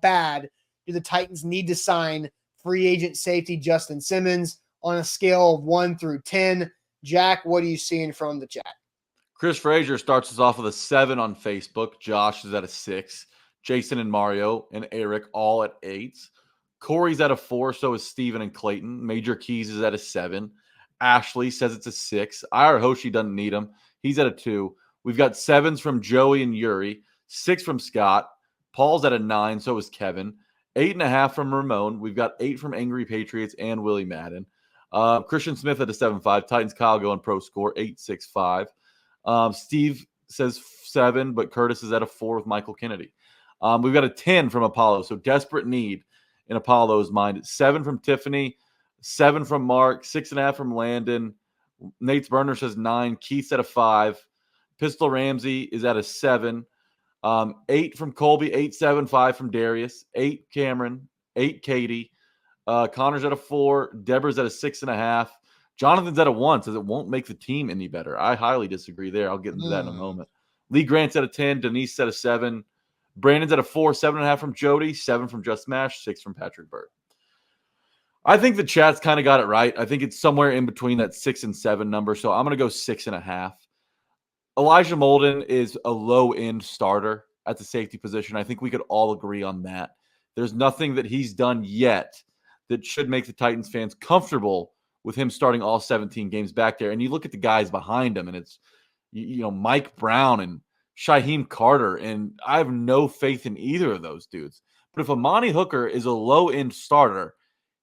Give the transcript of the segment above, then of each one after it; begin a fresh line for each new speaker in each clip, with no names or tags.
bad do the Titans need to sign free agent safety Justin Simmons on a scale of 1 through 10? Jack, what are you seeing from the chat?
Chris Frazier starts us off with a 7 on Facebook. Josh is at a 6. Jason and Mario and Eric all at 8s. Corey's at a 4, so is Steven and Clayton. Major Keys is at a 7. Ashley says it's a 6. Ira Hoshi doesn't need him. He's at a 2. We've got 7s from Joey and Yuri. 6 from Scott. Paul's at a 9, so is Kevin. 8.5 from Ramon. We've got 8 from Angry Patriots and Willie Madden. Christian Smith at a 7.5. Titans Kyle going pro score 8.65. Steve says 7, but Curtis is at a 4 with Michael Kennedy. We've got a 10 from Apollo, so desperate need in Apollo's mind. 7 from Tiffany, 7 from Mark, 6.5 from Landon. Nate's Burner says 9. Keith's at a 5. Pistol Ramsey is at a 7. 8 from Colby, 8.75 from Darius, 8 Cameron, 8 Katie. Connor's at a 4. Deborah's at a 6.5. Jonathan's at a 1, says it won't make the team any better. I highly disagree there. I'll get into that in a moment. Lee Grant's at a 10. Denise at a 7. Brandon's at a 4. 7.5 from Jody. 7 from Just Smash. 6 from Patrick Bird. I think the chat's kind of got it right. I think it's somewhere in between that 6 and 7 number. So I'm going to go 6.5. Elijah Molden is a low-end starter at the safety position. I think we could all agree on that. There's nothing that he's done yet that should make the Titans fans comfortable with him starting all 17 games back there. And you look at the guys behind him, and it's, Mike Brown and Shaheem Carter, and I have no faith in either of those dudes. But if Amani Hooker is a low-end starter,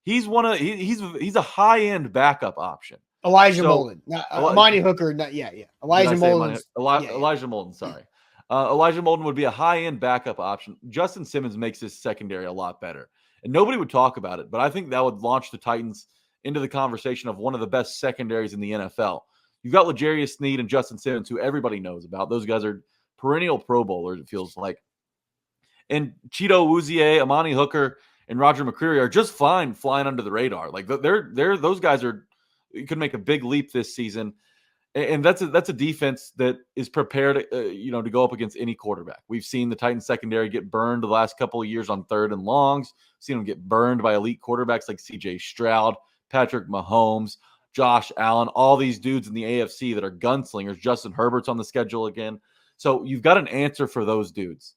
he's a high-end backup option.
Elijah Molden. Amani Hooker, Elijah Molden.
Elijah Molden, sorry. Elijah Molden would be a high-end backup option. Justin Simmons makes his secondary a lot better. And nobody would talk about it, but I think that would launch the Titans into the conversation of one of the best secondaries in the NFL. You've got L'Jarius Sneed and Justin Simmons, who everybody knows about. Those guys are perennial Pro Bowlers, it feels like. And Cheeto Uzie, Amani Hooker, and Roger McCreary are just fine flying under the radar. Like those guys could make a big leap this season. And that's a defense that is prepared, to go up against any quarterback. We've seen the Titans secondary get burned the last couple of years on 3rd and longs. We've seen them get burned by elite quarterbacks like C.J. Stroud, Patrick Mahomes, Josh Allen, all these dudes in the AFC that are gunslingers. Justin Herbert's on the schedule again. So you've got an answer for those dudes.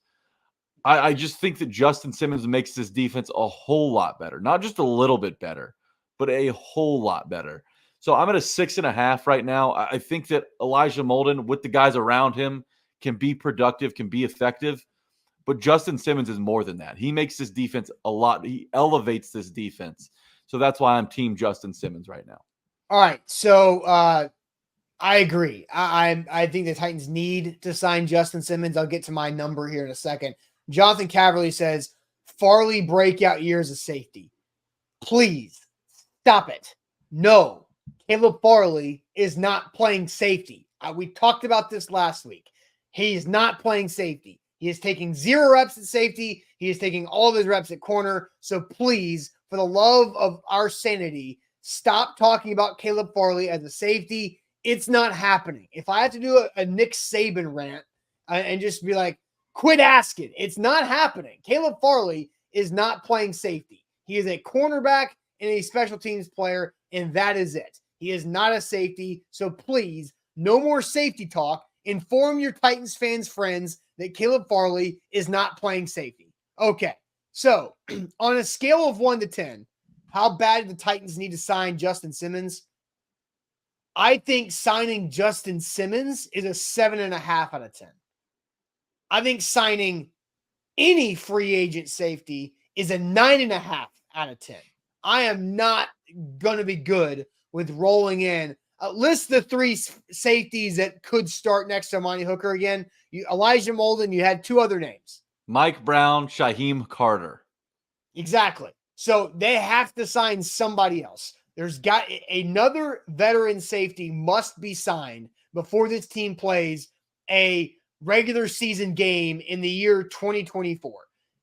I just think that Justin Simmons makes this defense a whole lot better. Not just a little bit better, but a whole lot better. So I'm at a 6.5 right now. I think that Elijah Molden, with the guys around him, can be productive, can be effective. But Justin Simmons is more than that. He makes this defense a lot. He elevates this defense. So that's why I'm team Justin Simmons right now.
All right. So I agree. I think the Titans need to sign Justin Simmons. I'll get to my number here in a second. Jonathan Caverly says, Farley breakout year as a safety. Please stop it. No. Caleb Farley is not playing safety. We talked about this last week. He is not playing safety. He is taking 0 reps at safety. He is taking all of his reps at corner. So please, for the love of our sanity, stop talking about Caleb Farley as a safety. It's not happening. If I have to do a Nick Saban rant and just be like, quit asking, it's not happening. Caleb Farley is not playing safety. He is a cornerback and a special teams player, and that is it. He is not a safety, so please, no more safety talk. Inform your Titans fans' friends that Caleb Farley is not playing safety. Okay, so on a scale of 1 to 10, how bad do the Titans need to sign Justin Simmons? I think signing Justin Simmons is a 7.5 out of 10. I think signing any free agent safety is a 9.5 out of 10. I am not going to be good with rolling in. List the 3 safeties that could start next to Amani Hooker again. Elijah Molden, you had 2 other names.
Mike Brown, Shaheem Carter.
Exactly. So they have to sign somebody else. There's got another veteran safety must be signed before this team plays a regular season game in the year 2024.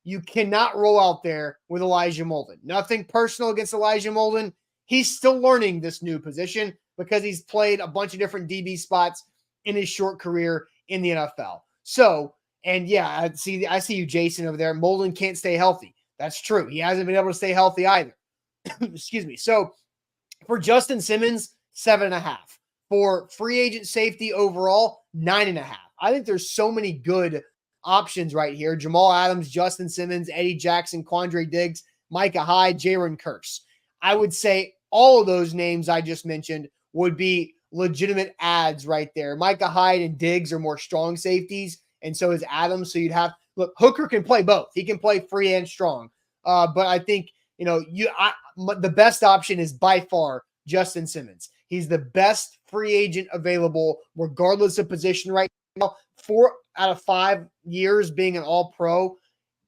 You cannot roll out there with Elijah Molden. Nothing personal against Elijah Molden. He's still learning this new position because he's played a bunch of different DB spots in his short career in the NFL. So And yeah, I see you, Jason, over there. Molden can't stay healthy. That's true. He hasn't been able to stay healthy either. Excuse me. So for Justin Simmons, 7.5. For free agent safety overall, 9.5. I think there's so many good options right here. Jamal Adams, Justin Simmons, Eddie Jackson, Quandre Diggs, Micah Hyde, Jaron Curse. I would say all of those names I just mentioned would be legitimate ads right there. Micah Hyde and Diggs are more strong safeties, and so is Adams. So you'd have Hooker can play both. He can play free and strong. But I think the best option is by far Justin Simmons. He's the best free agent available, regardless of position right now. 4 out of 5 years being an all-pro.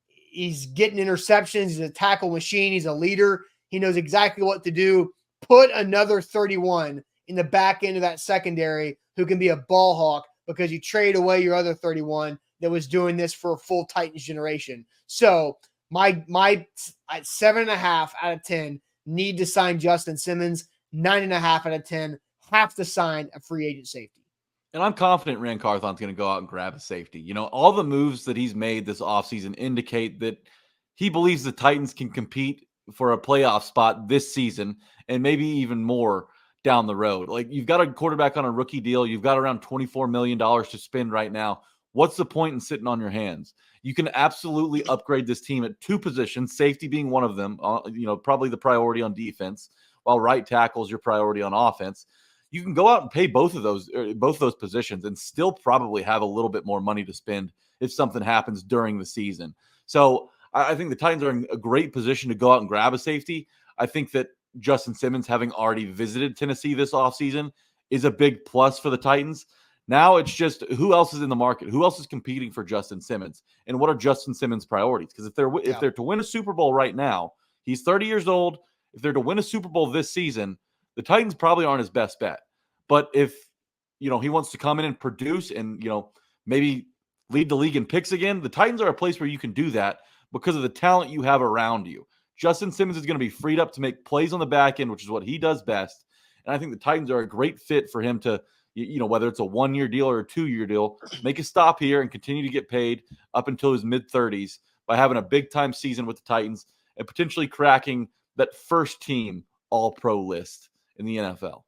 He's getting interceptions. He's a tackle machine. He's a leader. He knows exactly what to do. Put another 31 in the back end of that secondary who can be a ball hawk because you trade away your other 31 that was doing this for a full Titans generation. So my 7.5 out of 10 need to sign Justin Simmons. 9.5 out of 10 have to sign a free agent safety.
And I'm confident Rand Carthon's going to go out and grab a safety. You know, all the moves that he's made this offseason indicate that he believes the Titans can compete for a playoff spot this season and maybe even more down the road. Like, you've got a quarterback on a rookie deal. You've got around $24 million to spend right now. What's the point in sitting on your hands? You can absolutely upgrade this team at 2 positions, safety being one of them, probably the priority on defense, while right tackle is your priority on offense. You can go out and pay both of those positions and still probably have a little bit more money to spend if something happens during the season. So I think the Titans are in a great position to go out and grab a safety. I think that Justin Simmons, having already visited Tennessee this offseason, is a big plus for the Titans. Now it's just who else is in the market? Who else is competing for Justin Simmons? And what are Justin Simmons' priorities? Because if they're to win a Super Bowl right now, he's 30 years old. If they're to win a Super Bowl this season, the Titans probably aren't his best bet. But if, he wants to come in and produce and, maybe lead the league in picks again, the Titans are a place where you can do that because of the talent you have around you. Justin Simmons is going to be freed up to make plays on the back end, which is what he does best. And I think the Titans are a great fit for him to, whether it's a 1-year deal or a 2-year deal, make a stop here and continue to get paid up until his mid-30s by having a big-time season with the Titans and potentially cracking that first team all-pro list in the NFL.